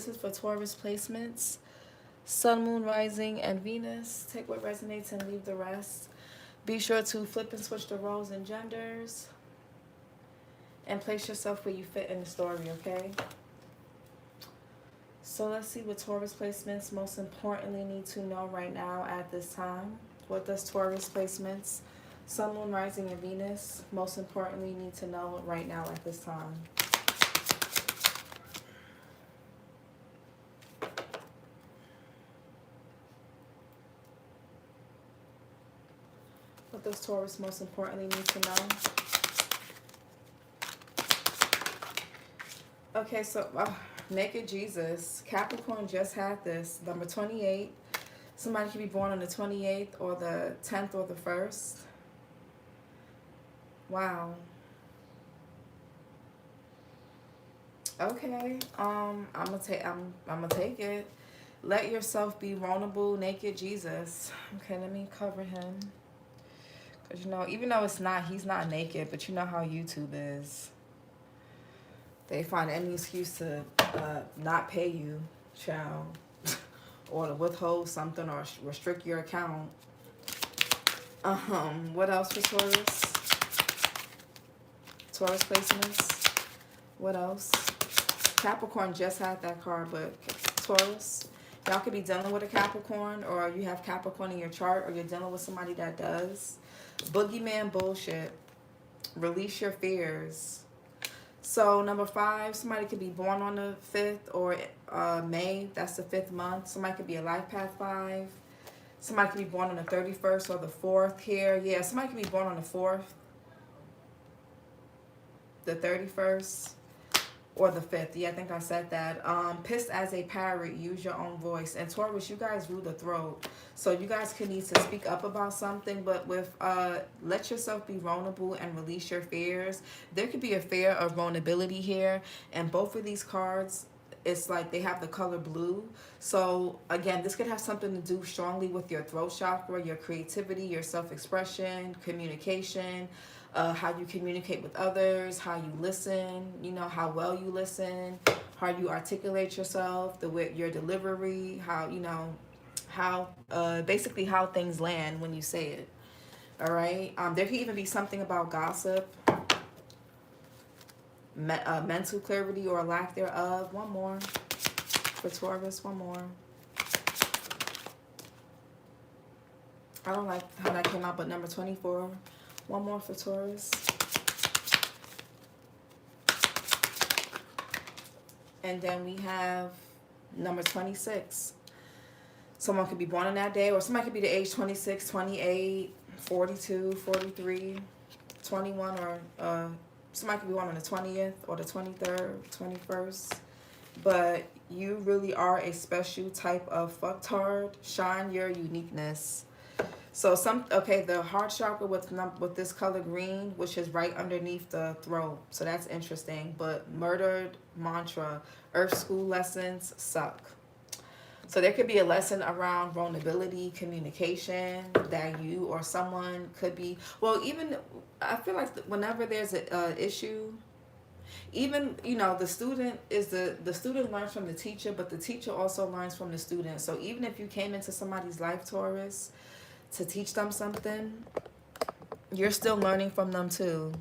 This is for Taurus placements. Sun, Moon, Rising, and Venus. Take what resonates and leave the rest. Be sure to flip and switch the roles and genders. And place yourself where you fit in the story, okay? So let's see what Taurus placements most importantly need to know right now at this time. What does Taurus placements, Sun, Moon, Rising, and Venus most importantly need to know right now at this time? What does Taurus most importantly need to know? Okay, so Naked Jesus. Capricorn just had this. Number 28. Somebody could be born on the 28th or the 10th or the 1st. Wow. Okay. I'm gonna take it. Let yourself be vulnerable, naked Jesus. Okay, let me cover him. Cause you know, even though he's not naked, but you know how YouTube is. They find any excuse to not pay you, child, or to withhold something or restrict your account. What else for Taurus? Taurus placements. What else? Capricorn just had that card, but Taurus, y'all could be dealing with a Capricorn, or you have Capricorn in your chart, or you're dealing with somebody that does. Boogeyman bullshit. Release your fears. So number 5, somebody could be born on the 5th or May. That's the 5th month. Somebody could be a life path 5. Somebody could be born on the 31st or the 4th here. Yeah, somebody could be born on the 4th, the 31st, or the 5th. Yeah, I think I said that. Pissed as a parrot, use your own voice. And Taurus, you guys rule the throat. So you guys could need to speak up about something, but with let yourself be vulnerable and release your fears. There could be a fear of vulnerability here. And both of these cards, it's like they have the color blue. So again, this could have something to do strongly with your throat chakra, your creativity, your self-expression, communication, how you communicate with others, how you listen, you know, how well you listen, how you articulate yourself, your delivery, how, you know, how basically how things land when you say it. All right. There could even be something about gossip, mental clarity or lack thereof. One more for Taurus. One more. I don't like how that came out, but number 24. One more for Taurus. And then we have number 26. Someone could be born on that day, or somebody could be the age 26, 28, 42, 43, 21, or somebody could be born on the 20th or the 23rd, 21st. But you really are a special type of fucktard. Shine your uniqueness. So the heart chakra with this color green, which is right underneath the throat. So that's interesting. But murdered mantra, earth school lessons suck. So there could be a lesson around vulnerability, communication, that you or someone could be. Well, even I feel like whenever there's an issue, even, you know, the student learns from the teacher, but the teacher also learns from the student. So even if you came into somebody's life, Taurus, to teach them something, you're still learning from them too.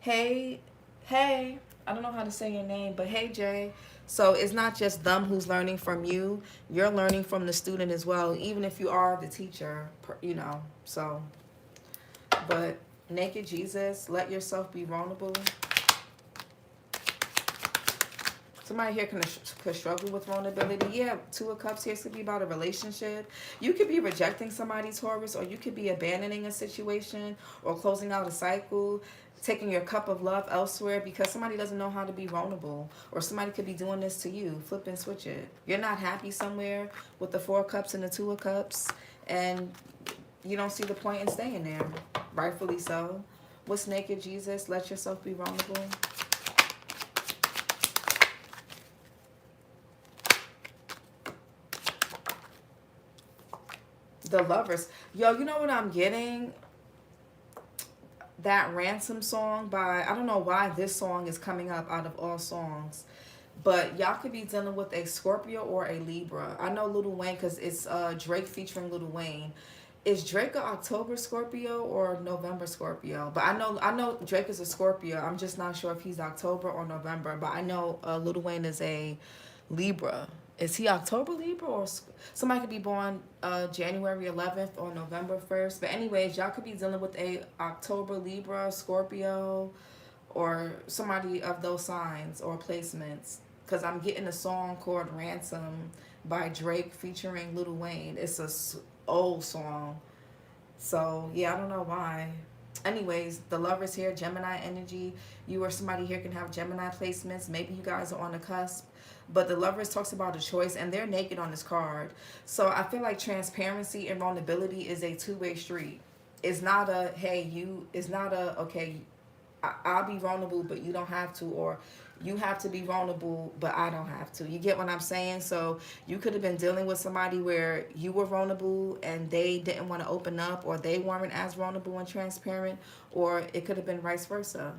Hey, I don't know how to say your name, but hey, Jay. So it's not just them who's learning from you. You're learning from the student as well, even if you are the teacher, you know. So, but naked Jesus, let yourself be vulnerable. Somebody here could struggle with vulnerability. Yeah, 2 of Cups here could be about a relationship. You could be rejecting somebody, Taurus, or you could be abandoning a situation or closing out a cycle, taking your cup of love elsewhere because somebody doesn't know how to be vulnerable, or somebody could be doing this to you. Flip and switch it. You're not happy somewhere with the 4 of Cups and the 2 of Cups, and you don't see the point in staying there. Rightfully so. What's naked, Jesus? Let yourself be vulnerable. The Lovers. Yo, you know what I'm getting? That Ransom song by, I don't know why this song is coming up out of all songs. But y'all could be dealing with a Scorpio or a Libra. I know Lil Wayne because it's Drake featuring Lil Wayne. Is Drake a October Scorpio or November Scorpio? But I know Drake is a Scorpio. I'm just not sure if he's October or November. But I know Lil Wayne is a Libra. Is he October Libra or somebody could be born January 11th or November 1st? But anyways, y'all could be dealing with a October Libra, Scorpio, or somebody of those signs or placements. Because I'm getting a song called Ransom by Drake featuring Lil Wayne. It's a old song. So, yeah, I don't know why. Anyways, the lovers here, Gemini energy. You or somebody here can have Gemini placements. Maybe you guys are on the cusp. But the lovers talks about a choice, and they're naked on this card. So I feel like transparency and vulnerability is a two-way street. It's not a, hey, you, it's not a, okay, I'll be vulnerable, but you don't have to, or you have to be vulnerable, but I don't have to. You get what I'm saying? So you could have been dealing with somebody where you were vulnerable and they didn't want to open up, or they weren't as vulnerable and transparent, or it could have been vice versa.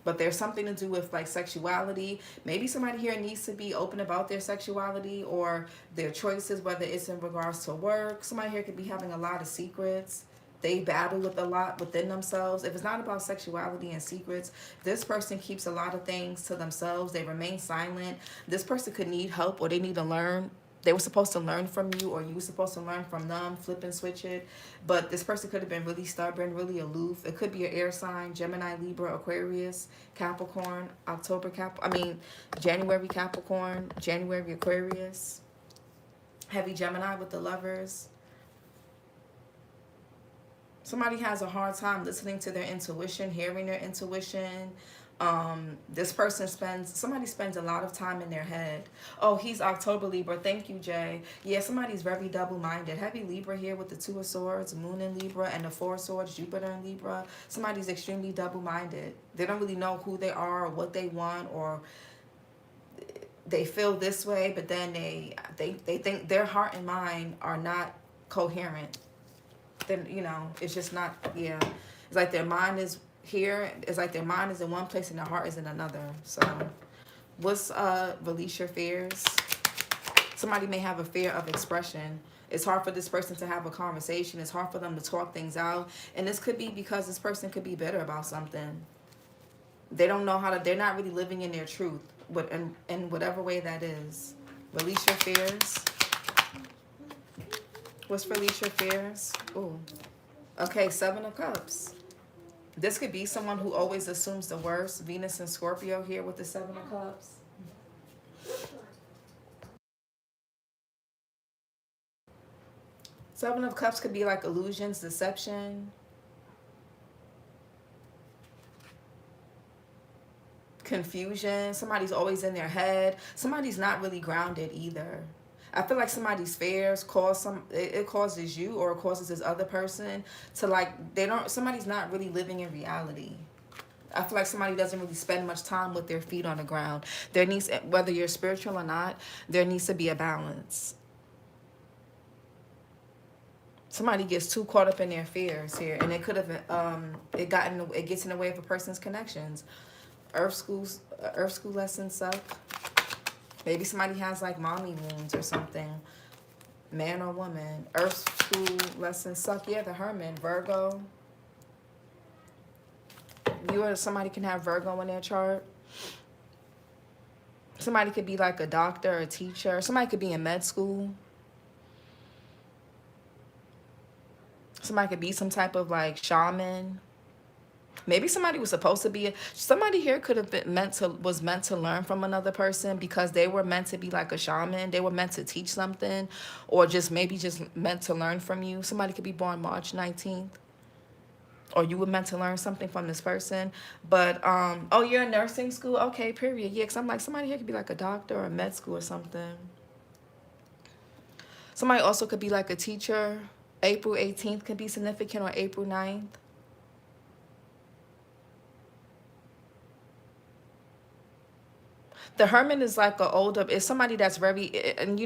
But there's something to do with like sexuality. Maybe somebody here needs to be open about their sexuality or their choices, whether it's in regards to work. Somebody here could be having a lot of secrets. They battle with a lot within themselves. If it's not about sexuality and secrets, this person keeps a lot of things to themselves. They remain silent. This person could need help, or they need to learn. They were supposed to learn from you, or you were supposed to learn from them, flip and switch it. But this person could have been really stubborn, really aloof. It could be an air sign, Gemini, Libra, Aquarius, Capricorn, January Capricorn, January Aquarius. Heavy Gemini with the lovers. Somebody has a hard time listening to their intuition, hearing their intuition. Somebody spends a lot of time in their head. Oh, he's October Libra. Thank you, Jay. Yeah, somebody's very double-minded. Heavy Libra here with the Two of Swords, Moon in Libra, and the Four of Swords, Jupiter in Libra. Somebody's extremely double-minded. They don't really know who they are or what they want, or they feel this way, but then they think their heart and mind are not coherent. Then, it's just not, yeah. It's like their mind is here. It's like their mind is in one place and their heart is in another. So what's release your fears? Somebody may have a fear of expression. It's hard for this person to have a conversation. It's hard for them to talk things out. And this could be because this person could be bitter about something. They don't know they're not really living in their truth, but in whatever way that is. Release your fears. What's release your fears? Ooh. Okay, Seven of Cups. This could be someone who always assumes the worst. Venus and Scorpio here with the Seven of Cups. Seven of Cups could be like illusions, deception, confusion. Somebody's always in their head. Somebody's not really grounded either. I feel like somebody's fears it causes you, or it causes this other person to somebody's not really living in reality. I feel like somebody doesn't really spend much time with their feet on the ground. Whether you're spiritual or not, there needs to be a balance. Somebody gets too caught up in their fears here, and it could have it gets in the way of a person's connections. Earth school lessons suck. Maybe somebody has like mommy wounds or something. Man or woman. Earth school lessons suck. Yeah, the Hermit. Virgo. You or somebody can have Virgo in their chart. Somebody could be like a doctor or a teacher. Somebody could be in med school. Somebody could be some type of like shaman. Maybe somebody was supposed to be somebody here could have been was meant to learn from another person because they were meant to be like a shaman. They were meant to teach something, or just meant to learn from you. Somebody could be born March 19th. Or you were meant to learn something from this person. But oh, you're in nursing school? Okay, period. Yeah, because I'm like, somebody here could be like a doctor or a med school or something. Somebody also could be like a teacher. April 18th could be significant, or April 9th. The Hermit is like it's somebody that's very, and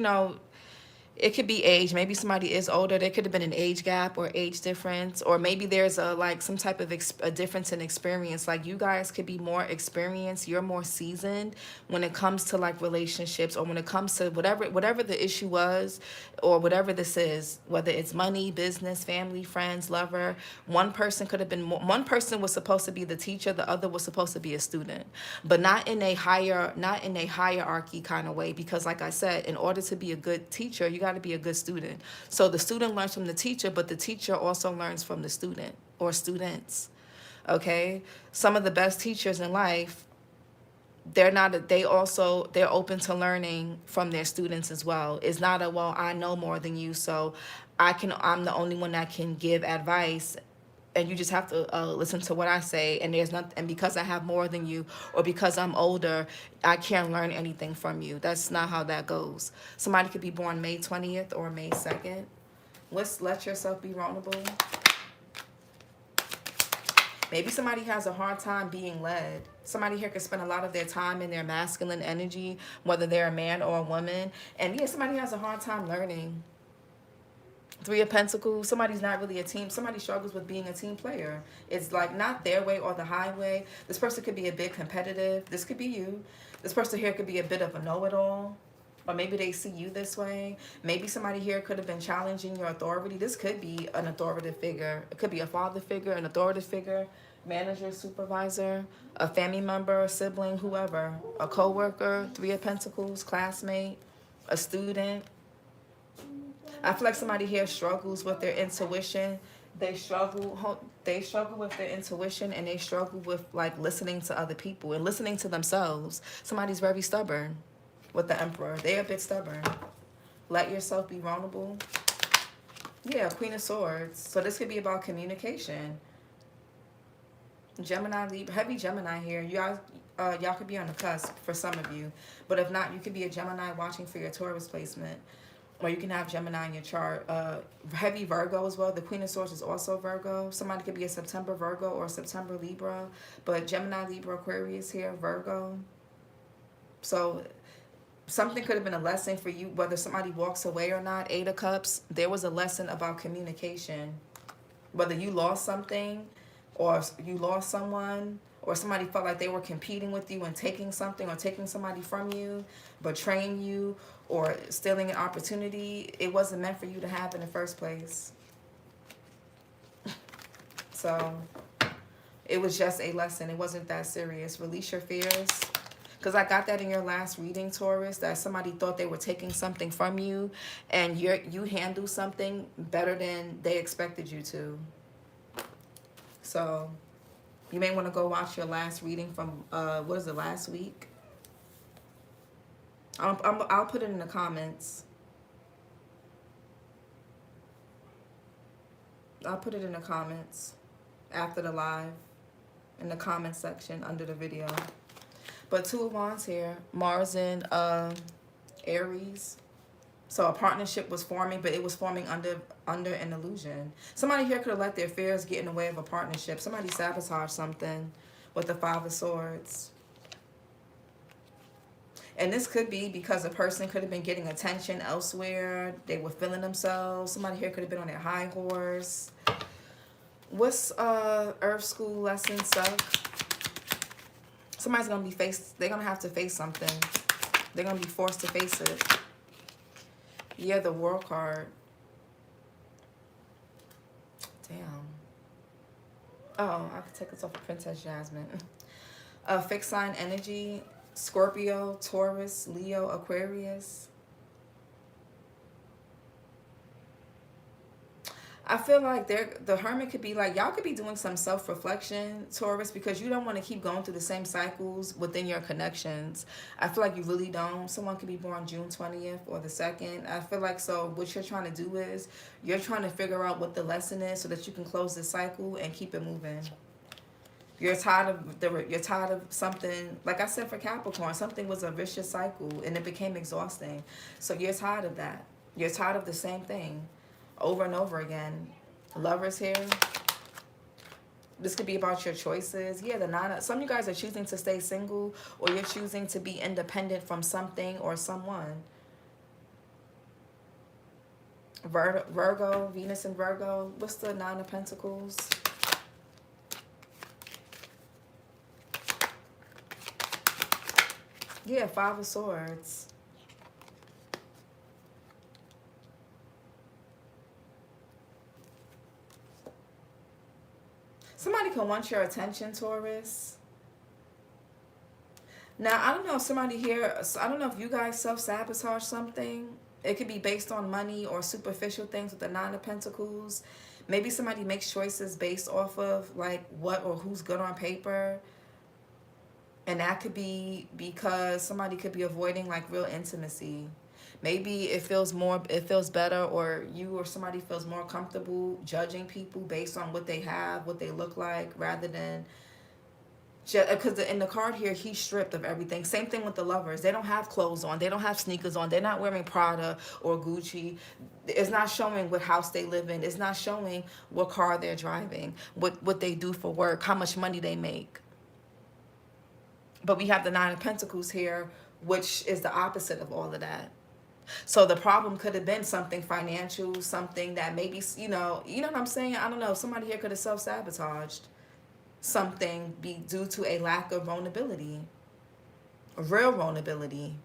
It could be age. Maybe somebody is older. There could have been an age gap or age difference, or maybe there's a like some type of a difference in experience. Like you guys could be more experienced. You're more seasoned when it comes to like relationships, or when it comes to whatever the issue was, or whatever this is. Whether it's money, business, family, friends, lover. One person could have been more, one person was supposed to be the teacher. The other was supposed to be a student, but not in a hierarchy kind of way. Because like I said, in order to be a good teacher, you got to be a good student. So the student learns from the teacher, but the teacher also learns from the student or students. Okay? Some of the best teachers in life, they're open to learning from their students as well. It's not a, well, I know more than you, so I'm the only one that can give advice, and you just have to listen to what I say, and there's nothing, and because I have more than you, or because I'm older, I can't learn anything from you. That's not how that goes. Somebody could be born May 20th or May 2nd. Let yourself be vulnerable. Maybe somebody has a hard time being led. Somebody here could spend a lot of their time in their masculine energy, whether they're a man or a woman. And yeah, somebody has a hard time learning. Three of Pentacles, somebody's not really a team. Somebody struggles with being a team player. It's like not their way or the highway. This person could be a bit competitive. This could be you. This person here could be a bit of a know-it-all. Or maybe they see you this way. Maybe somebody here could have been challenging your authority. This could be an authoritative figure. It could be a father figure, an authoritative figure, manager, supervisor, a family member, a sibling, whoever. A co-worker, Three of Pentacles, classmate, a student. I feel like somebody here struggles with their intuition. They struggle with their intuition, and they struggle with like listening to other people and listening to themselves. Somebody's very stubborn with the Emperor. They're a bit stubborn. Let yourself be vulnerable. Yeah, Queen of Swords. So this could be about communication. Gemini, Libra, heavy Gemini here. Y'all could be on the cusp for some of you. But if not, you could be a Gemini watching for your Taurus placement. Or you can have Gemini in your chart. Heavy Virgo as well. The Queen of Swords is also Virgo. Somebody could be a September Virgo or September Libra. But Gemini, Libra, Aquarius here, Virgo. So something could have been a lesson for you, whether somebody walks away or not. Eight of Cups. There was a lesson about communication. Whether you lost something, or you lost someone, or somebody felt like they were competing with you and taking something, or taking somebody from you, betraying you, or stealing an opportunity, it wasn't meant for you to have in the first place. So it was just a lesson. It wasn't that serious. Release your fears. Because I got that in your last reading, Taurus, that somebody thought they were taking something from you, and you handle something better than they expected you to. So you may want to go watch your last reading from, what is it, last week? I'll put it in the comments. I'll put it in the comments after the live, in the comment section under the video. But Two of Wands here, Mars in Aries. So a partnership was forming, but it was forming under an illusion. Somebody here could have let their fears get in the way of a partnership. Somebody sabotaged something with the Five of Swords. And this could be because a person could have been getting attention elsewhere. They were feeling themselves. Somebody here could have been on their high horse. What's Earth School lesson stuff? Somebody's going to be they're going to have to face something. They're going to be forced to face it. Yeah, the World card. Damn. Oh, I could take this off of Princess Jasmine. Fixed sign energy. Scorpio, Taurus, Leo, Aquarius. I feel like the Hermit could be like, y'all could be doing some self-reflection, Taurus, because you don't want to keep going through the same cycles within your connections. I feel like you really don't. Someone could be born June 20th or the 2nd. I feel like, so what you're trying to do is you're trying to figure out what the lesson is so that you can close the cycle and keep it moving. You're tired of something, like I said for Capricorn, something was a vicious cycle and it became exhausting. So you're tired of that. You're tired of the same thing over and over again. Lovers here. This could be about your choices. Yeah, some of you guys are choosing to stay single, or you're choosing to be independent from something or someone. Virgo, Venus and Virgo. What's the Nine of Pentacles? Yeah, Five of Swords. Somebody can want your attention, Taurus. Now, I don't know if somebody here, I don't know if you guys self-sabotage something. It could be based on money or superficial things with the Nine of Pentacles. Maybe somebody makes choices based off of like what or who's good on paper. And that could be because somebody could be avoiding like real intimacy. Maybe it feels better, or you or somebody feels more comfortable judging people based on what they have, what they look like, rather than because in the card here, he's stripped of everything. Same thing with the Lovers. They don't have clothes on. They don't have sneakers on. They're not wearing Prada or Gucci. It's not showing what house they live in. It's not showing what car they're driving, what they do for work, how much money they make. But we have the Nine of Pentacles here, which is the opposite of all of that. So the problem could have been something financial, something that maybe, you know what I'm saying? I don't know. Somebody here could have self-sabotaged something due to a lack of vulnerability, real vulnerability.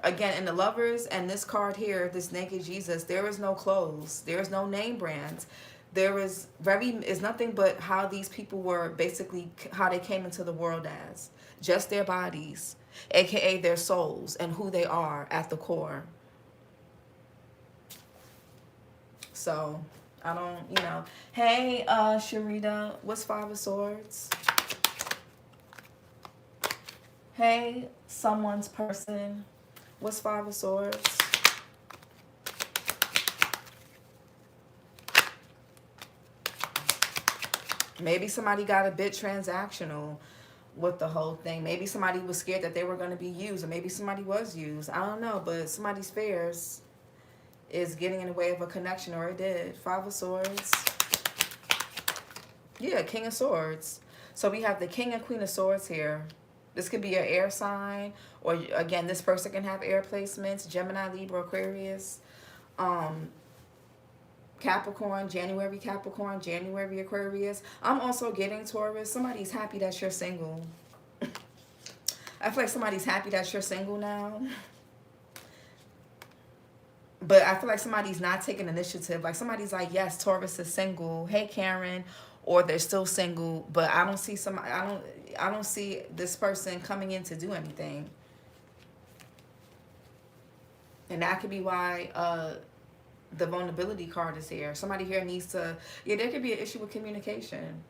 Again, in the Lovers and this card here, this naked Jesus, there is no clothes. There is no name brands. There is nothing but how these people were, basically how they came into the world as. Just their bodies, aka their souls, and who they are at the core. So I don't, Hey, Sharita, what's Five of Swords? Hey, someone's person, what's Five of Swords? Maybe somebody got a bit transactional with the whole thing. Maybe somebody was scared that they were going to be used, or maybe somebody was used. I don't know, but somebody's fears is getting in the way of a connection, or it did. Five of Swords. Yeah, King of Swords. So we have the King and Queen of Swords here. This could be an air sign, or again, this person can have air placements, Gemini, Libra, Aquarius, Capricorn, January Aquarius. I'm also getting Taurus. Somebody's happy that you're single. I feel like somebody's happy that you're single now. But I feel like somebody's not taking initiative. Like somebody's like, yes, Taurus is single. Hey, Karen. Or they're still single. But I don't see this person coming in to do anything. And that could be why the vulnerability card is here. Somebody here needs to, there could be an issue with communication.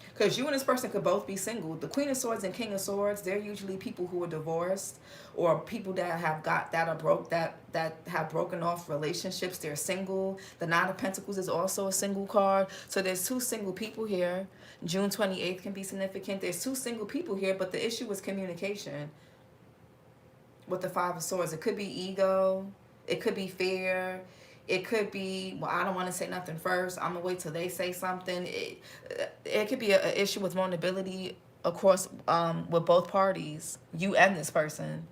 Because you and this person could both be single. The Queen of Swords and King of Swords, they're usually people who are divorced, or people that have broken off relationships. They're single. The Nine of Pentacles is also a single card. So there's two single people here. June 28th can be significant. There's two single people here, but the issue is communication. With the Five of Swords, it could be ego. It could be fear. It could be, well, I don't want to say nothing first. I'm going to wait till they say something. It could be an issue with vulnerability, of course, with both parties, you and this person.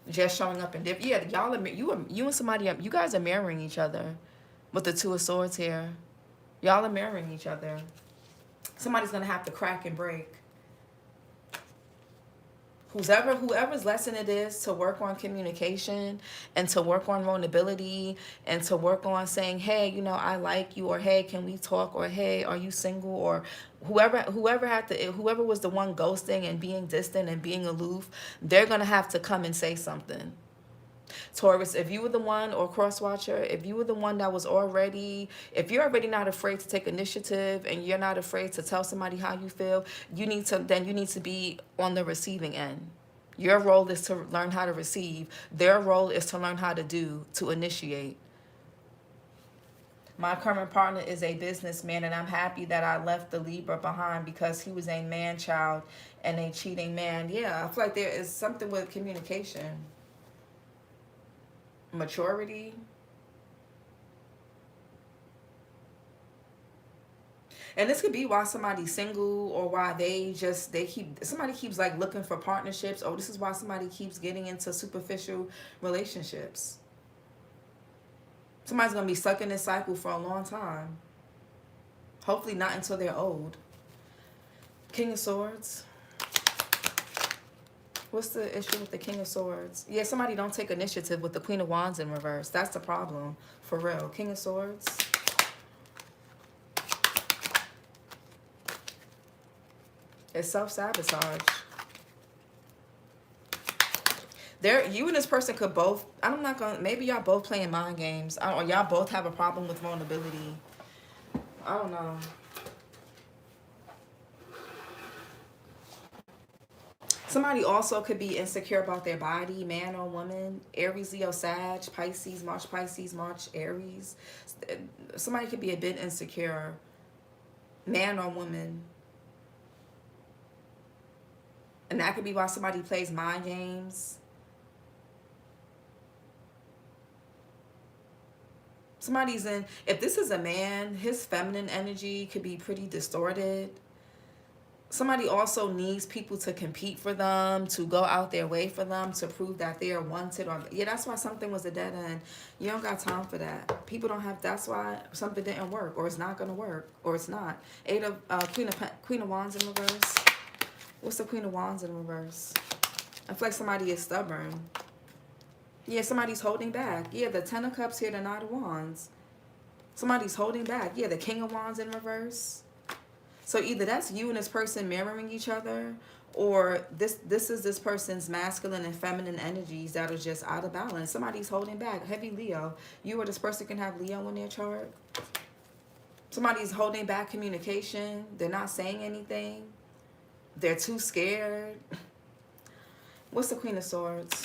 Just showing up in different. Yeah, y'all are, you and somebody, you guys are mirroring each other with the Two of Swords here. Y'all are mirroring each other. Somebody's going to have to crack and break. Whoever's lesson it is to work on communication and to work on vulnerability and to work on saying, hey, I like you, or hey, can we talk, or hey, are you single, or whoever was the one ghosting and being distant and being aloof, they're going to have to come and say something. Taurus, if you were the one, or cross watcher, if you were the one that was if you're already not afraid to take initiative and you're not afraid to tell somebody how you feel, you need to be on the receiving end. Your role is to learn how to receive. Their role is to learn how to initiate. My current partner is a businessman, and I'm happy that I left the Libra behind because he was a man-child and a cheating man. Yeah, I feel like there is something with communication. Maturity. And this could be why somebody's single, or why somebody keeps like looking for partnerships, or this is why somebody keeps getting into superficial relationships. Somebody's going to be stuck in this cycle for a long time. Hopefully not until they're old. King of Swords. What's the issue with the King of Swords? Yeah, somebody don't take initiative with the Queen of Wands in reverse. That's the problem. For real. King of Swords. It's self-sabotage. You and this person could both, I'm not going to, maybe y'all both playing mind games. Or y'all both have a problem with vulnerability. I don't know. Somebody also could be insecure about their body, man or woman. Aries, Leo, Sag, Pisces, March, Aries. Somebody could be a bit insecure, man or woman. And that could be why somebody plays mind games. Somebody's in, if this is a man, his feminine energy could be pretty distorted. Somebody also needs people to compete for them, to go out their way for them, to prove that they are wanted. Or yeah, that's why something was a dead end. You don't got time for that. People don't have, that's why something didn't work, or it's not going to work, or it's not. Queen of Wands in reverse. What's the Queen of Wands in reverse? I feel like somebody is stubborn. Yeah, somebody's holding back. Yeah, the Ten of Cups here, the Knight of Wands. Somebody's holding back. Yeah, the King of Wands in reverse. So either that's you and this person mirroring each other, or this is this person's masculine and feminine energies that are just out of balance. Somebody's holding back. Heavy Leo. You or this person can have Leo in their chart. Somebody's holding back communication. They're not saying anything. They're too scared. What's the Queen of Swords?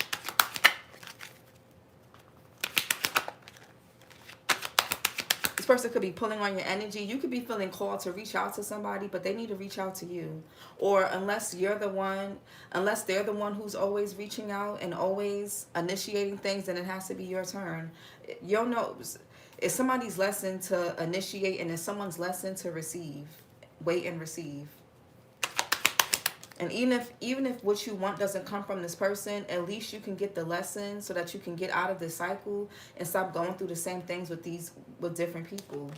This person could be pulling on your energy. You could be feeling called to reach out to somebody, but they need to reach out to you. Or unless they're the one who's always reaching out and always initiating things, then it has to be your turn. You'll know. It's somebody's lesson to initiate, and it's someone's lesson to receive. Wait and receive. And even if what you want doesn't come from this person, at least you can get the lesson so that you can get out of this cycle and stop going through the same things with different people.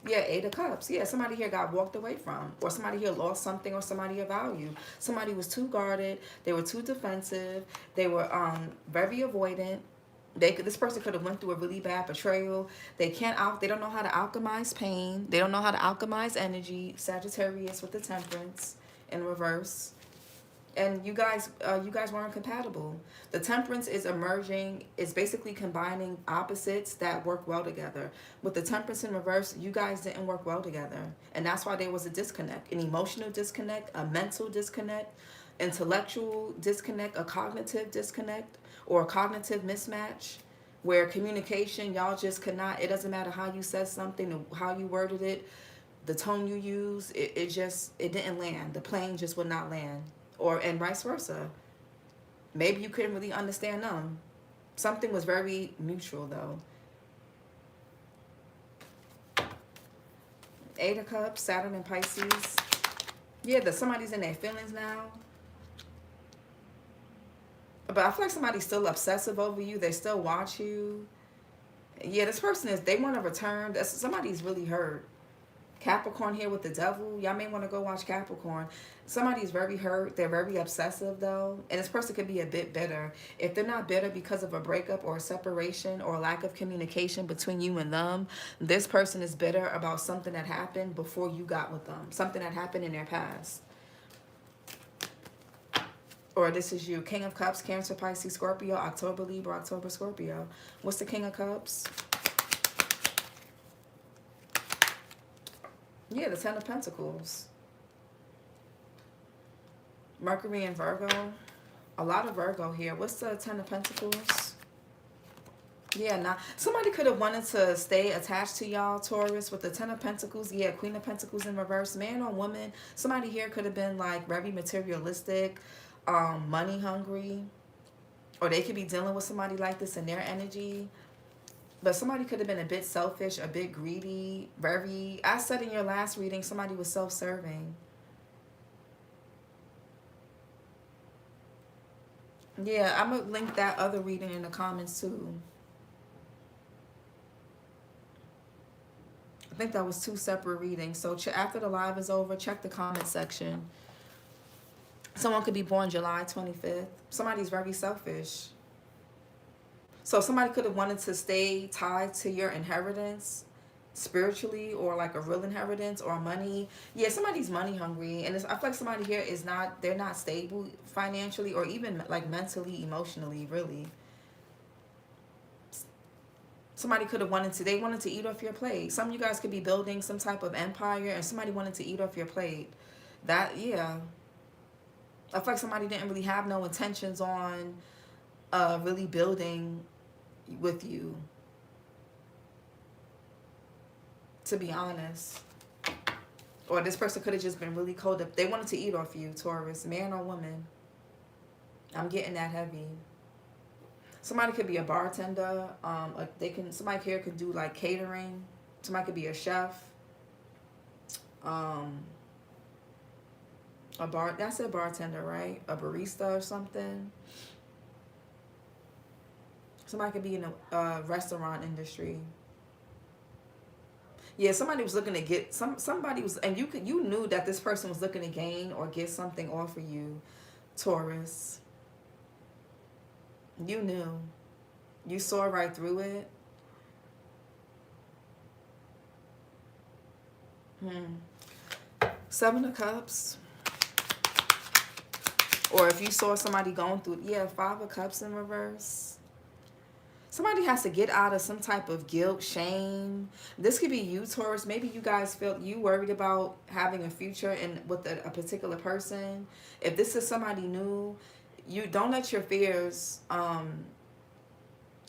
Yeah, Eight of Cups. Yeah, somebody here got walked away from, or somebody here lost something, or somebody of value. Somebody was too guarded. They were too defensive. They were very avoidant. This person could have went through a really bad betrayal. They don't know how to alchemize pain. They don't know how to alchemize energy. Sagittarius with the Temperance in reverse. And you guys weren't compatible. The Temperance is emerging. It's basically combining opposites that work well together. With the Temperance in reverse, you guys didn't work well together. And that's why there was a disconnect. An emotional disconnect, a mental disconnect, intellectual disconnect, a cognitive disconnect, or a cognitive mismatch. Where communication, y'all just could not, it doesn't matter how you said something, how you worded it, the tone you use, it didn't land. The plane just would not land. And vice versa. Maybe you couldn't really understand them. Something was very mutual, though. Eight of Cups, Saturn and Pisces. Yeah, somebody's in their feelings now. But I feel like somebody's still obsessive over you. They still watch you. Yeah, this person they want to return. Somebody's really hurt. Capricorn here with the Devil. Y'all may want to go watch Capricorn. Somebody's very hurt. They're very obsessive, though. And this person could be a bit bitter. If they're not bitter because of a breakup or a separation or a lack of communication between you and them, this person is bitter about something that happened before you got with them. Something that happened in their past. Or this is you. King of Cups, Cancer, Pisces, Scorpio, October, Libra, October, Scorpio. What's the King of Cups? Yeah, the Ten of Pentacles. Mercury and Virgo. A lot of Virgo here. What's the Ten of Pentacles? Yeah, now somebody could have wanted to stay attached to y'all, Taurus, with the Ten of Pentacles. Yeah, Queen of Pentacles in reverse. Man or woman. Somebody here could have been like very materialistic, money hungry. Or they could be dealing with somebody like this in their energy. But somebody could have been a bit selfish, a bit greedy, I said in your last reading, somebody was self-serving. Yeah, I'm going to link that other reading in the comments too. I think that was 2 separate readings. So after the live is over, check the comment section. Someone could be born July 25th. Somebody's very selfish. So somebody could have wanted to stay tied to your inheritance spiritually, or like a real inheritance or money. Yeah, somebody's money hungry, and I feel like somebody here is not, they're not stable financially or even like mentally, emotionally, really. Somebody could have wanted to, they wanted to eat off your plate. Some of you guys could be building some type of empire and somebody wanted to eat off your plate. That, yeah. I feel like somebody didn't really have no intentions on really building with you, to be honest. Or this person could have just been really cold up. They wanted to eat off you, Taurus, man or woman. I'm getting that heavy. Somebody could be a bartender. Somebody here could do like catering. Somebody could be a chef. That's a bartender, right? A barista or something. Somebody could be in a restaurant industry. Yeah, somebody was looking to get somebody was, and you knew that this person was looking to gain or get something off of you, Taurus. You knew. You saw right through it. Seven of Cups. Or if you saw somebody going through, yeah, Five of Cups in reverse. Somebody has to get out of some type of guilt, shame. This could be you, Taurus. Maybe you guys felt you worried about having a future with a particular person. If this is somebody new, you don't let your fears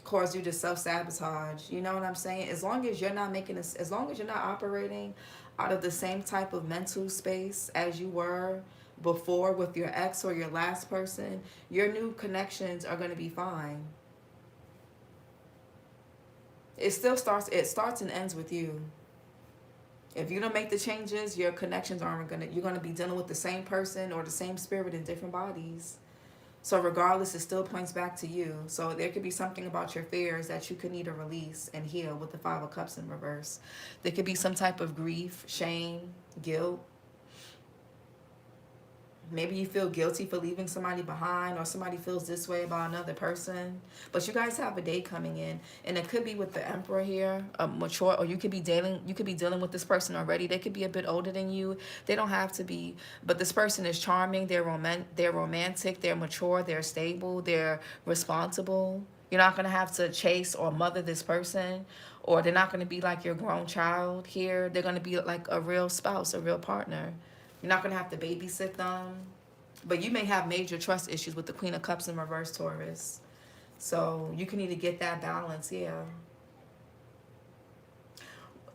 cause you to self-sabotage. You know what I'm saying? As long as you're not making this, as long as you're not operating out of the same type of mental space as you were before with your ex or your last person, your new connections are going to be fine. It starts and ends with you. If you don't make the changes, your connections aren't you're going to be dealing with the same person or the same spirit in different bodies. So regardless, it still points back to you. So there could be something about your fears that you could need to release and heal with the Five of Cups in reverse. There could be some type of grief, shame, guilt. Maybe you feel guilty for leaving somebody behind, or somebody feels this way about another person. But you guys have a day coming in, and it could be with the Emperor here, mature, or you could be dealing with this person already. They could be a bit older than you. They don't have to be, but this person is charming. They're romantic. They're mature. They're stable. They're responsible. You're not gonna have to chase or mother this person, or they're not gonna be like your grown child here. They're gonna be like a real spouse, a real partner. You're not going to have to babysit them. But you may have major trust issues with the Queen of Cups in reverse, Taurus. So you can need to get that balance, yeah.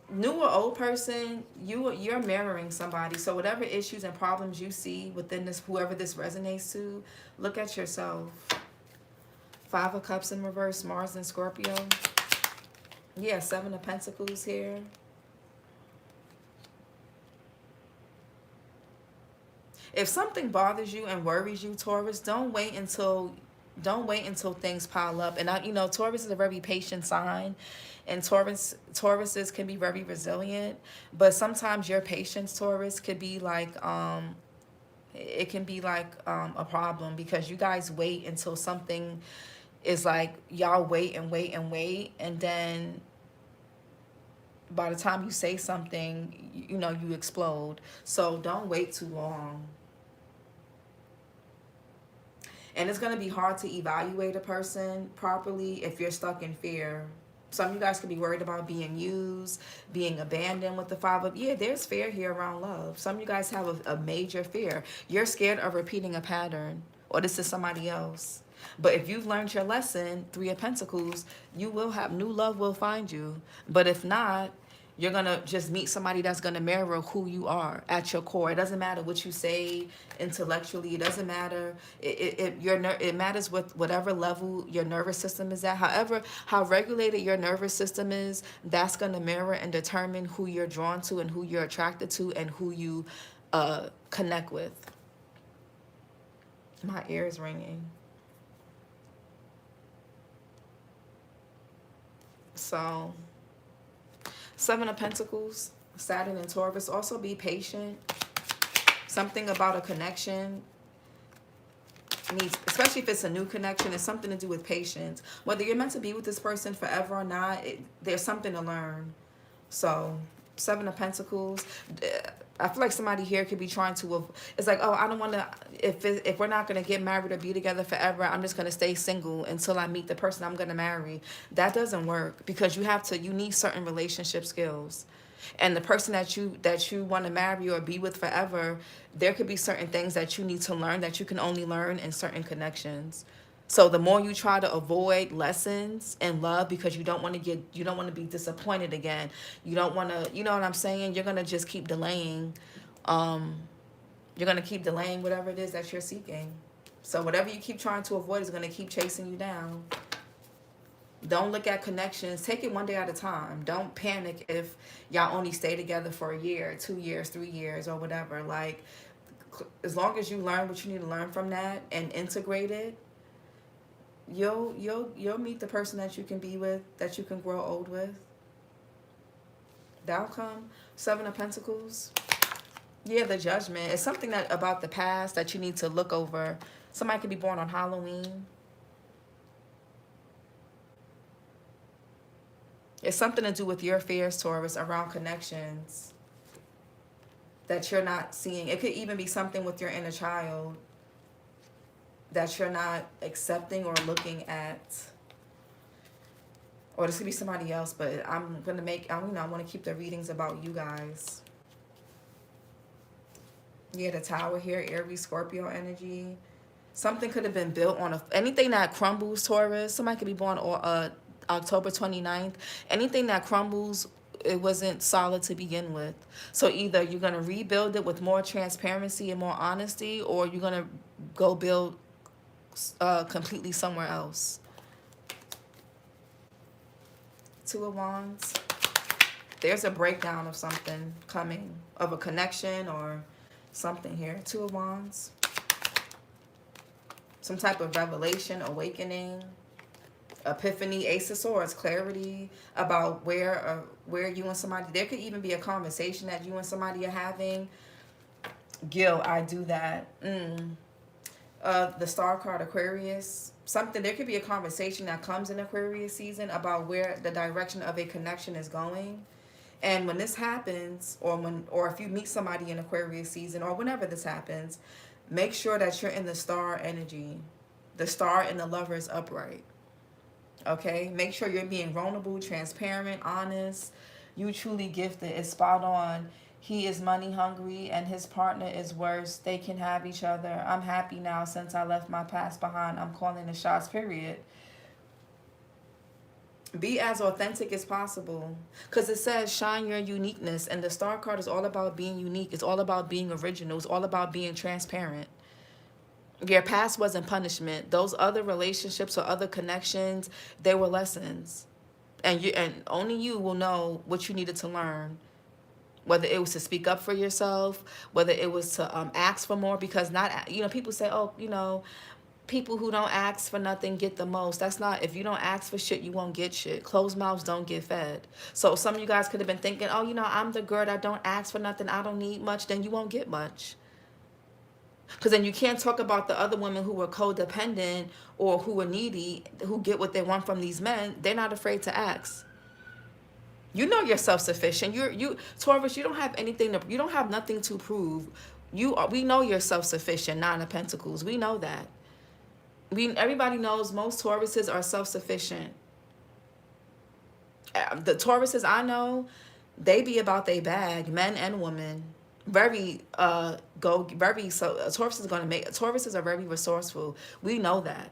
New or old person, you're mirroring somebody. So whatever issues and problems you see within this, whoever this resonates to, look at yourself. Five of Cups in reverse, Mars and Scorpio. Yeah, Seven of Pentacles here. If something bothers you and worries you, Taurus, don't wait until things pile up. And Taurus is a very patient sign, and Tauruses can be very resilient. But sometimes your patience, Taurus, could be like it can be like a problem, because you guys wait until something is like, y'all wait and wait and wait, and then by the time you say something, you explode. So don't wait too long. And it's going to be hard to evaluate a person properly if you're stuck in fear. Some of you guys could be worried about being used, being abandoned with the Five of... Yeah, there's fear here around love. Some of you guys have a major fear. You're scared of repeating a pattern, or this is somebody else. But if you've learned your lesson, Three of Pentacles, you will have new love will find you. But if not, you're going to just meet somebody that's going to mirror who you are at your core. It doesn't matter what you say intellectually. It doesn't matter. It matters with whatever level your nervous system is at. However, how regulated your nervous system is, that's going to mirror and determine who you're drawn to and who you're attracted to and who you connect with. My ear is ringing. So... Seven of Pentacles, Saturn and Taurus. Also be patient. Something about a connection needs, especially if it's a new connection, it's something to do with patience. Whether you're meant to be with this person forever or not, there's something to learn. So, Seven of Pentacles. I feel like somebody here could be trying to, it's like, oh, I don't want to, if we're not going to get married or be together forever, I'm just going to stay single until I meet the person I'm going to marry. That doesn't work, because you need certain relationship skills. And the person that you want to marry or be with forever, there could be certain things that you need to learn that you can only learn in certain connections. So the more you try to avoid lessons in love because you don't want to be disappointed again. You don't want to, you know what I'm saying? You're going to just keep delaying. You're going to keep delaying whatever it is that you're seeking. So whatever you keep trying to avoid is going to keep chasing you down. Don't look at connections. Take it one day at a time. Don't panic if y'all only stay together for a year, 2 years, 3 years, or whatever. Like, as long as you learn what you need to learn from that and integrate it, you'll meet the person that you can be with, that you can grow old with. The outcome, Seven of Pentacles. Yeah, the Judgment. It's something that about the past that you need to look over. Somebody could be born on Halloween. It's something to do with your fears, Taurus, around connections that you're not seeing. It could even be something with your inner child that you're not accepting or looking at. Or this could be somebody else, but I want to keep the readings about you guys. Yeah, the Tower here, Aries, Scorpio energy. Something could have been built on anything that crumbles, Taurus. Somebody could be born October 29th. Anything that crumbles, it wasn't solid to begin with. So either you're going to rebuild it with more transparency and more honesty, or you're going to go build completely somewhere else. Two of Wands. There's a breakdown of something coming, of a connection or something here. Two of Wands. Some type of revelation, awakening, epiphany, Ace of Swords, clarity about where you and somebody, there could even be a conversation that you and somebody are having. Guilt, I do that. The Star card, Aquarius. There could be a conversation that comes in Aquarius season about where the direction of a connection is going. And when this happens, or if you meet somebody in Aquarius season, or whenever this happens, make sure that you're in the Star energy. The Star and the Lover is upright. Okay? Make sure you're being vulnerable, transparent, honest. You truly gifted. It's spot on. He is money hungry and his partner is worse. They can have each other. I'm happy now since I left my past behind. I'm calling the shots, period. Be as authentic as possible. Because it says shine your uniqueness. And the Star card is all about being unique. It's all about being original. It's all about being transparent. Your past wasn't punishment. Those other relationships or other connections, they were lessons. And only you will know what you needed to learn. Whether it was to speak up for yourself, whether it was to ask for more, because people say, oh, people who don't ask for nothing get the most. That's not, if you don't ask for shit, you won't get shit. Closed mouths don't get fed. So some of you guys could have been thinking, oh, I'm the girl that don't ask for nothing. I don't need much. Then you won't get much. Because then you can't talk about the other women who were codependent or who were needy, who get what they want from these men. They're not afraid to ask. You know you're self-sufficient. Taurus, you don't have nothing to prove. We know you're self-sufficient, Nine of Pentacles. We know that. Everybody knows most Tauruses are self-sufficient. The Tauruses I know, they be about their bag, men and women. Tauruses are very resourceful. We know that.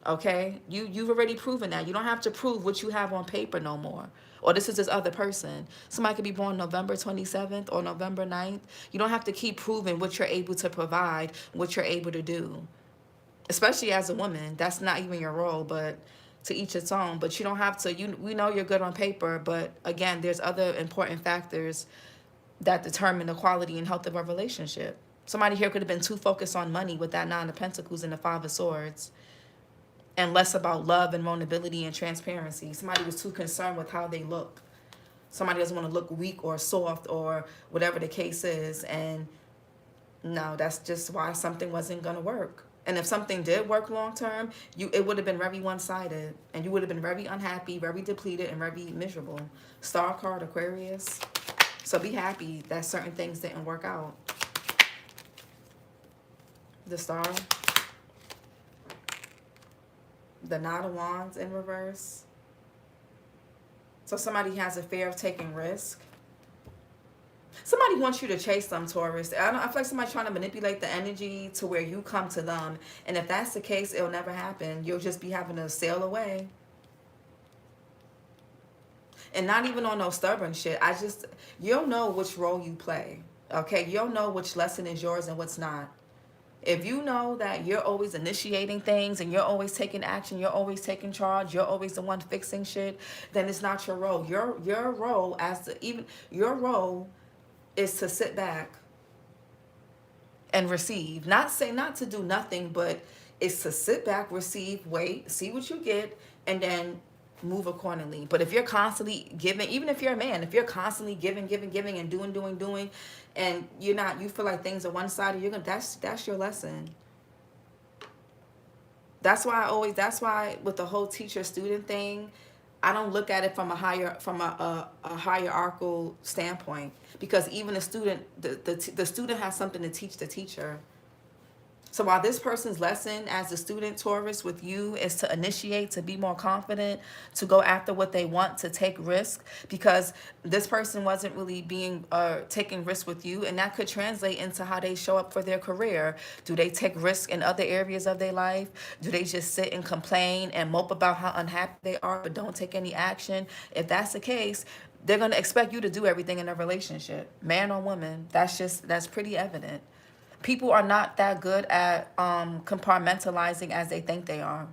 Okay? You've already proven that. You don't have to prove what you have on paper no more. Or this is this other person. Somebody could be born November 27th or November 9th. You don't have to keep proving what you're able to provide, what you're able to do. Especially as a woman. That's not even your role, but to each its own. But you don't have to. We know you're good on paper, but again, there's other important factors that determine the quality and health of a relationship. Somebody here could have been too focused on money with that Nine of Pentacles and the Five of Swords, and less about love and vulnerability and transparency. Somebody was too concerned with how they look. Somebody doesn't want to look weak or soft or whatever the case is. And no, that's just why something wasn't going to work. And if something did work long term, it would have been very one-sided. And you would have been very unhappy, very depleted, and very miserable. Star card, Aquarius. So be happy that certain things didn't work out. The Star. The Knight of Wands in reverse. So somebody has a fear of taking risk. Somebody wants you to chase them, Taurus. I feel like somebody's trying to manipulate the energy to where you come to them. And if that's the case, it'll never happen. You'll just be having to sail away. And not even on no stubborn shit. You'll know which role you play. Okay? You'll know which lesson is yours and what's not. If you know that you're always initiating things and you're always taking action, you're always taking charge, you're always the one fixing shit, then it's not your role. Your role your role is to sit back and receive. Not to do nothing, but it's to sit back, receive, wait, see what you get, and then move accordingly. But if you're constantly giving, even if you're a man, if you're constantly giving and doing, and you feel like things are one-sided, that's your lesson. That's why with the whole teacher-student thing, I don't look at it from a hierarchical standpoint, because even the student, the student has something to teach the teacher. So while this person's lesson as a student, Taurus, with you is to initiate, to be more confident, to go after what they want, to take risk, because this person wasn't really taking risk with you, and that could translate into how they show up for their career. Do they take risk in other areas of their life? Do they just sit and complain and mope about how unhappy they are but don't take any action? If that's the case, they're going to expect you to do everything in a relationship, man or woman. That's pretty evident. People are not that good at compartmentalizing as they think they are.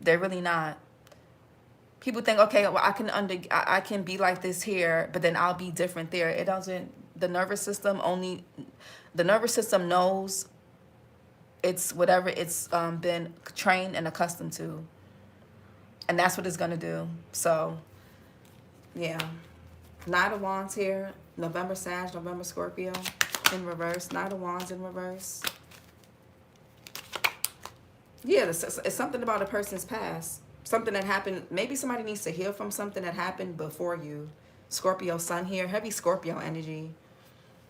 They're really not. People think, okay, well, I can be like this here, but then I'll be different there. It doesn't. The nervous system knows it's whatever it's been trained and accustomed to, and that's what it's gonna do. So, yeah, Knight of Wands here, November Sag, November Scorpio. In reverse, Knight of Wands in reverse. Yeah, it's something about a person's past. Something that happened. Maybe somebody needs to heal from something that happened before you. Scorpio Sun here. Heavy Scorpio energy.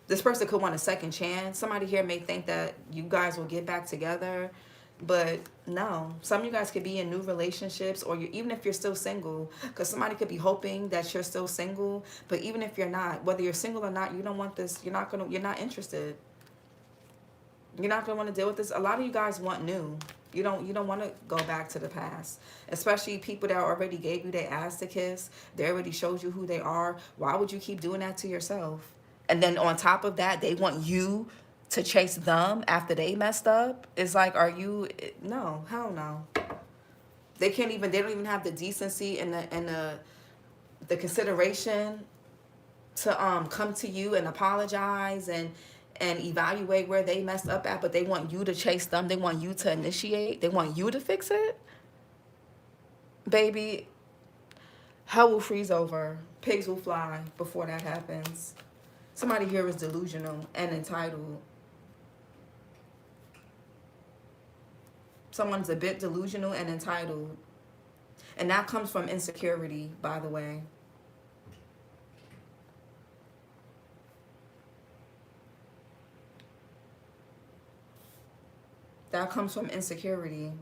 This person could want a second chance. Somebody here may think that you guys will get back together. But no, some of you guys could be in new relationships, or even if you're still single, because somebody could be hoping that you're still single. But even if you're not, whether you're single or not, you don't want this. You're not interested. You're not gonna want to deal with this. A lot of you guys want new. You don't want to go back to the past, especially people that already gave you their ass to kiss. They already showed you who they are. Why would you keep doing that to yourself? And then on top of that, they want you to chase them after they messed up. It's like, no, hell no. They don't even have the decency and the consideration to come to you and apologize and evaluate where they messed up at, but they want you to chase them. They want you to initiate. They want you to fix it. Baby, hell will freeze over. Pigs will fly before that happens. Somebody here is delusional and entitled. Someone's a bit delusional and entitled. And that comes from insecurity, by the way. That comes from insecurity.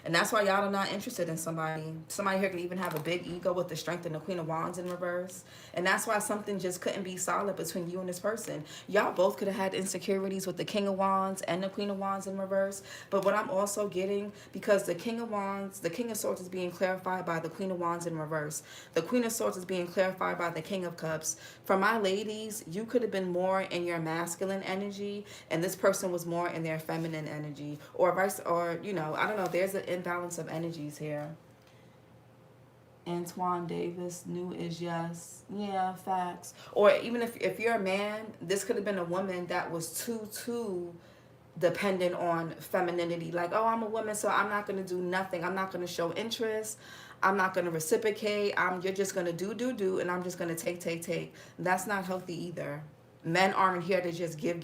And that's why y'all are not interested in somebody. Somebody here can even have a big ego with the Strength and the Queen of Wands in reverse. And that's why something just couldn't be solid between you and this person. Y'all both could have had insecurities with the King of Wands and the Queen of Wands in reverse. But what I'm also getting, because the King of Wands, the King of Swords is being clarified by the Queen of Wands in reverse. The Queen of Swords is being clarified by the King of Cups. For my ladies, you could have been more in your masculine energy, and this person was more in their feminine energy. Or vice, or, I don't know, there's an imbalance of energies here. Antoine Davis, new is yes. Yeah, facts. Or even if you're a man, this could have been a woman that was too dependent on femininity. Like, oh, I'm a woman, so I'm not going to do nothing. I'm not going to show interest. I'm not going to reciprocate. You're just going to do, and I'm just going to take. That's not healthy either. Men aren't here to just give,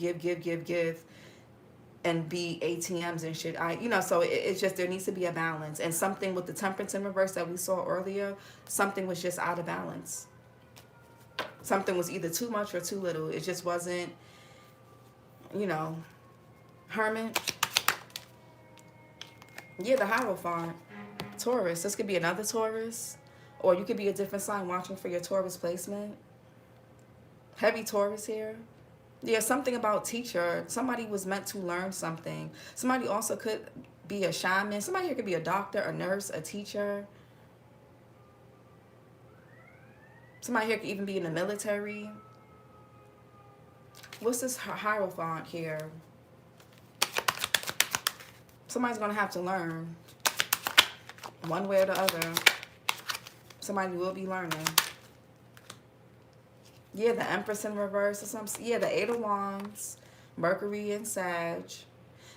and be ATMs and shit. So it's just, there needs to be a balance. And something with the temperance in reverse that we saw earlier, something was just out of balance. Something was either too much or too little. It just wasn't, Hermit. Yeah, the Hierophant. Taurus. This could be another Taurus. Or you could be a different sign watching for your Taurus placement. Heavy Taurus here. Yeah, something about teacher. Somebody was meant to learn something. Somebody also could be a shaman. Somebody here could be a doctor, a nurse, a teacher. Somebody here could even be in the military. What's this Hierophant here? Somebody's going to have to learn. One way or the other. Somebody will be learning. Yeah, the Empress in reverse or something. Yeah, the Eight of Wands. Mercury and Sag.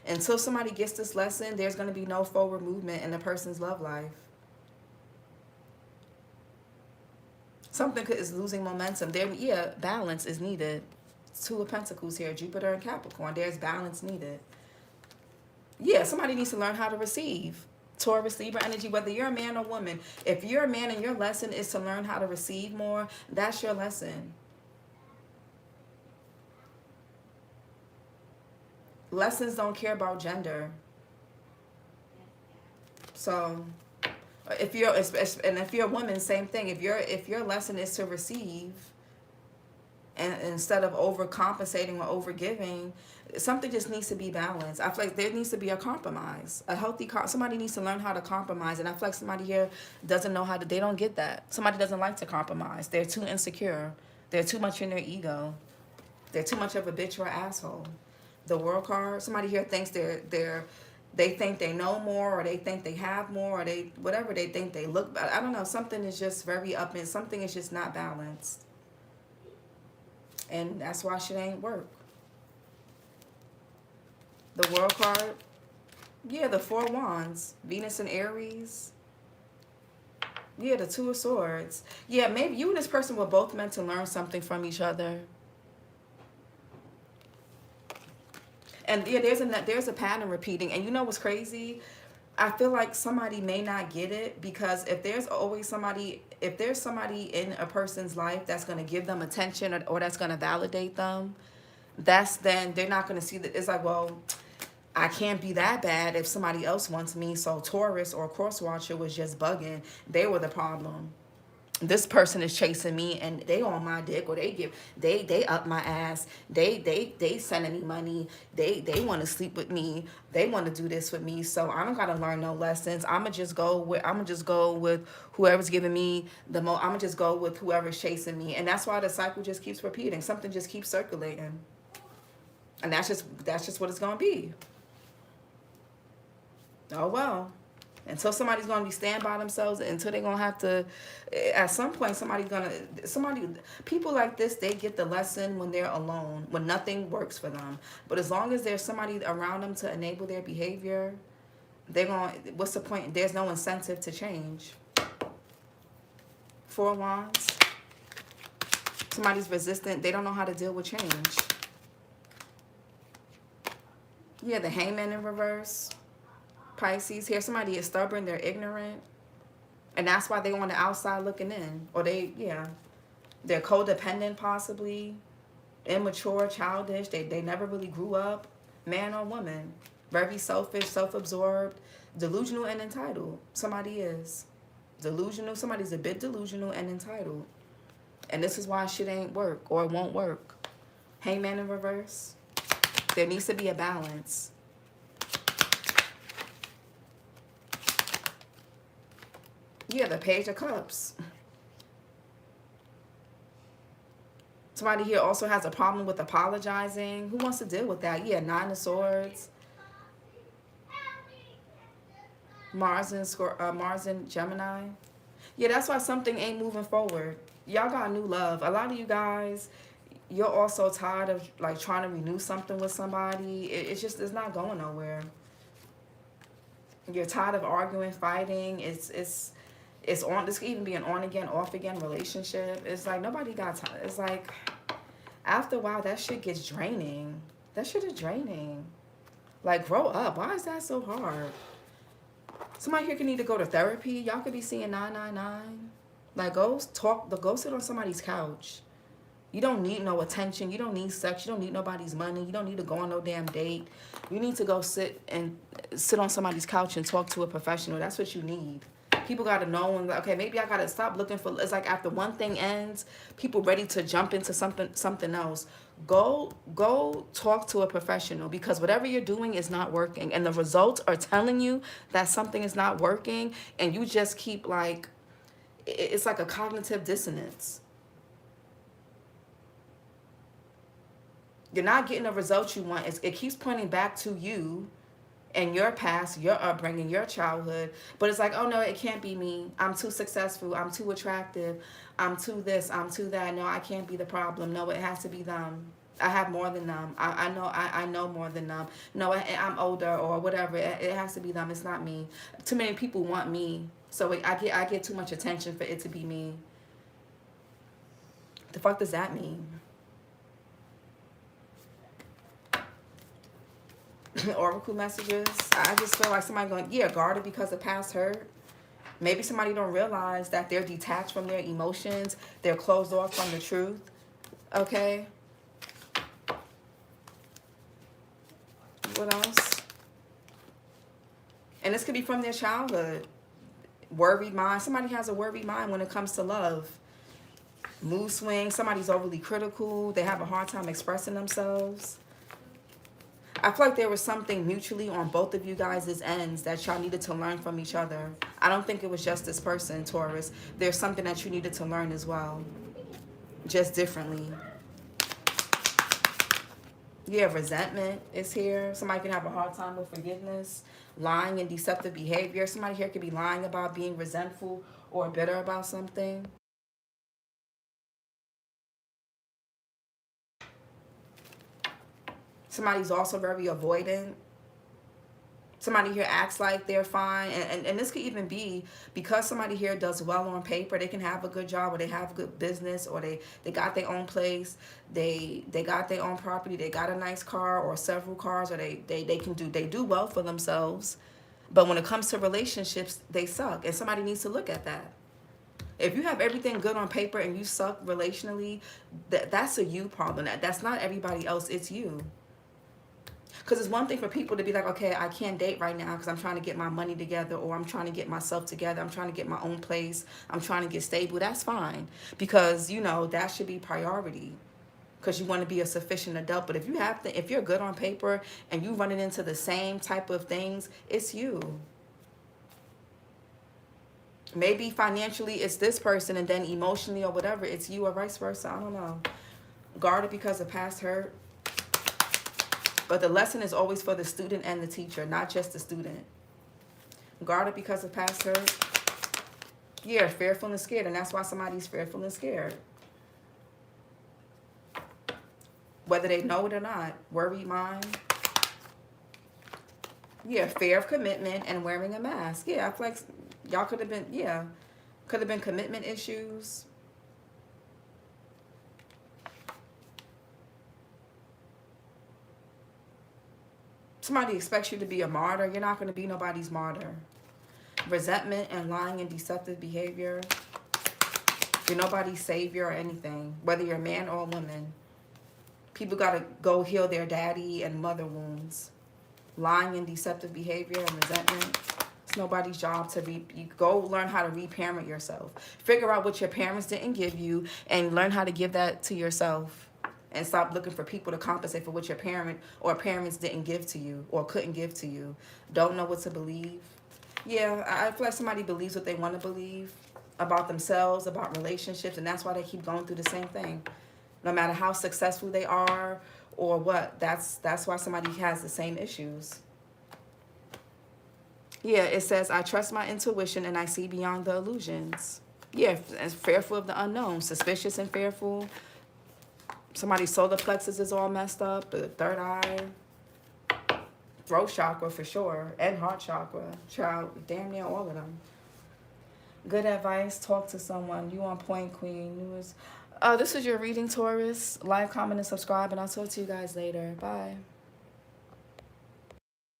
Until somebody gets this lesson, there's going to be no forward movement in a person's love life. Something is losing momentum. Yeah, balance is needed. Two of Pentacles here. Jupiter and Capricorn. There's balance needed. Yeah, somebody needs to learn how to receive. Taurus, Libra energy, whether you're a man or woman. If you're a man and your lesson is to learn how to receive more, that's your lesson. Lessons don't care about gender. So, if you're a woman, same thing. If your lesson is to receive, and instead of overcompensating or overgiving, something just needs to be balanced. I feel like there needs to be a compromise, a healthy. Somebody needs to learn how to compromise, and I feel like somebody here doesn't know how to. They don't get that. Somebody doesn't like to compromise. They're too insecure. They're too much in their ego. They're too much of a bitch or asshole. The World card. Somebody here thinks they think they know more, or they think they have more, or whatever they think they look. I don't know. Something is just very up, and something is just not balanced. And that's why shit ain't work. The World card. Yeah, the Four Wands. Venus and Aries. Yeah, the Two of Swords. Yeah, maybe you and this person were both meant to learn something from each other. And yeah, there's a pattern repeating. And you know what's crazy? I feel like somebody may not get it, because if there's somebody in a person's life that's going to give them attention, or that's going to validate them, then they're not going to see that. It's like, well, I can't be that bad if somebody else wants me. So Taurus or Crosswatcher was just bugging. They were the problem. This person is chasing me, and they on my dick, or they up my ass. They sending me money. They want to sleep with me. They want to do this with me. So I don't gotta learn no lessons. I'ma just go with whoever's giving me the most. I'ma just go with whoever's chasing me, and that's why the cycle just keeps repeating. Something just keeps circulating, and that's just what it's gonna be. Oh well. Until somebody's going to be stand by themselves, until they're going to have to, at some point, people like this, they get the lesson when they're alone, when nothing works for them. But as long as there's somebody around them to enable their behavior, what's the point? There's no incentive to change. Four Wands. Somebody's resistant. They don't know how to deal with change. Yeah, the Hangman in reverse. Pisces here. Somebody is stubborn. They're ignorant. And that's why they're on the outside looking in. Or they're codependent possibly. Immature, childish. They never really grew up. Man or woman. Very selfish, self-absorbed, delusional and entitled. Somebody is. Delusional. Somebody's a bit delusional and entitled. And this is why shit ain't work, or it won't work. Hangman in reverse. There needs to be a balance. Yeah, the Page of Cups. Somebody here also has a problem with apologizing. Who wants to deal with that? Yeah, Nine of Swords. Mars and Gemini. Yeah, that's why something ain't moving forward. Y'all got new love. A lot of you guys, you're also tired of like trying to renew something with somebody. It's not going nowhere. You're tired of arguing, fighting. It's on. This could even be an on again, off again relationship. It's like nobody got time. It's like after a while that shit gets draining. That shit is draining. Like, grow up. Why is that so hard? Somebody here can need to go to therapy. Y'all could be seeing 999. Like, go sit on somebody's couch. You don't need no attention. You don't need sex. You don't need nobody's money. You don't need to go on no damn date. You need to go sit on somebody's couch and talk to a professional. That's what you need. People got to know, and okay, maybe I got to stop looking for, it's like after one thing ends, people ready to jump into something else. Go talk to a professional, because whatever you're doing is not working, and the results are telling you that something is not working, and you just keep like, it's like a cognitive dissonance. You're not getting the results you want. It keeps pointing back to you and your past, your upbringing, your childhood. But it's like, oh no, it can't be me. I'm too successful. I'm too attractive. I'm too this. I'm too that. No, I can't be the problem. No, it has to be them. I have more than them. I know more than them. No, I'm older or whatever. It has to be them. It's not me. Too many people want me. So I get too much attention for it to be me. The fuck does that mean? Oracle messages. I just feel like somebody going, yeah, guarded because of past hurt. Maybe somebody don't realize that they're detached from their emotions. They're closed off from the truth. Okay. What else? And this could be from their childhood. Worried mind. Somebody has a worried mind when it comes to love. Mood swings. Somebody's overly critical. They have a hard time expressing themselves. I feel like there was something mutually on both of you guys' ends that y'all needed to learn from each other. I don't think it was just this person, Taurus. There's something that you needed to learn as well. Just differently. Yeah, resentment is here. Somebody can have a hard time with forgiveness. Lying and deceptive behavior. Somebody here could be lying about being resentful or bitter about something. Somebody's also very avoidant. Somebody here acts like they're fine. And this could even be because somebody here does well on paper. They can have a good job, or they have a good business, or they got their own place. They got their own property. They got a nice car or several cars, or they do well for themselves. But when it comes to relationships, they suck. And somebody needs to look at that. If you have everything good on paper and you suck relationally, that's a you problem. That's not everybody else. It's you. Because it's one thing for people to be like, okay, I can't date right now because I'm trying to get my money together, or I'm trying to get myself together. I'm trying to get my own place. I'm trying to get stable. That's fine, because, you know, that should be priority, because you want to be a sufficient adult. But if you're good on paper and you running into the same type of things, it's you. Maybe financially it's this person, and then emotionally or whatever, it's you, or vice versa. I don't know. Guarded because of past hurt. But the lesson is always for the student and the teacher, not just the student. Guarded because of past hurt. Yeah, fearful and scared. And that's why somebody's fearful and scared. Whether they know it or not. Worried mind. Yeah, fear of commitment and wearing a mask. Yeah, I feel like y'all could have been, yeah. Could have been commitment issues. Somebody expects you to be a martyr. You're not going to be nobody's martyr. Resentment and lying and deceptive behavior. You're nobody's savior or anything, whether you're a man or a woman. People got to go heal their daddy and mother wounds. Lying and deceptive behavior and resentment. It's nobody's job to you go learn how to reparent yourself. Figure out what your parents didn't give you and learn how to give that to yourself. And stop looking for people to compensate for what your parent or parents didn't give to you or couldn't give to you. Don't know what to believe. Yeah, I feel like somebody believes what they want to believe about themselves, about relationships, and that's why they keep going through the same thing. No matter how successful they are or what, that's why somebody has the same issues. Yeah, it says, I trust my intuition and I see beyond the illusions. Yeah, fearful of the unknown, suspicious and fearful. Somebody's solar plexus is all messed up. The third eye. Throat chakra for sure. And heart chakra. Child, damn near all of them. Good advice. Talk to someone. You on point, queen. This is your reading, Taurus. Like, comment, and subscribe. And I'll talk to you guys later. Bye.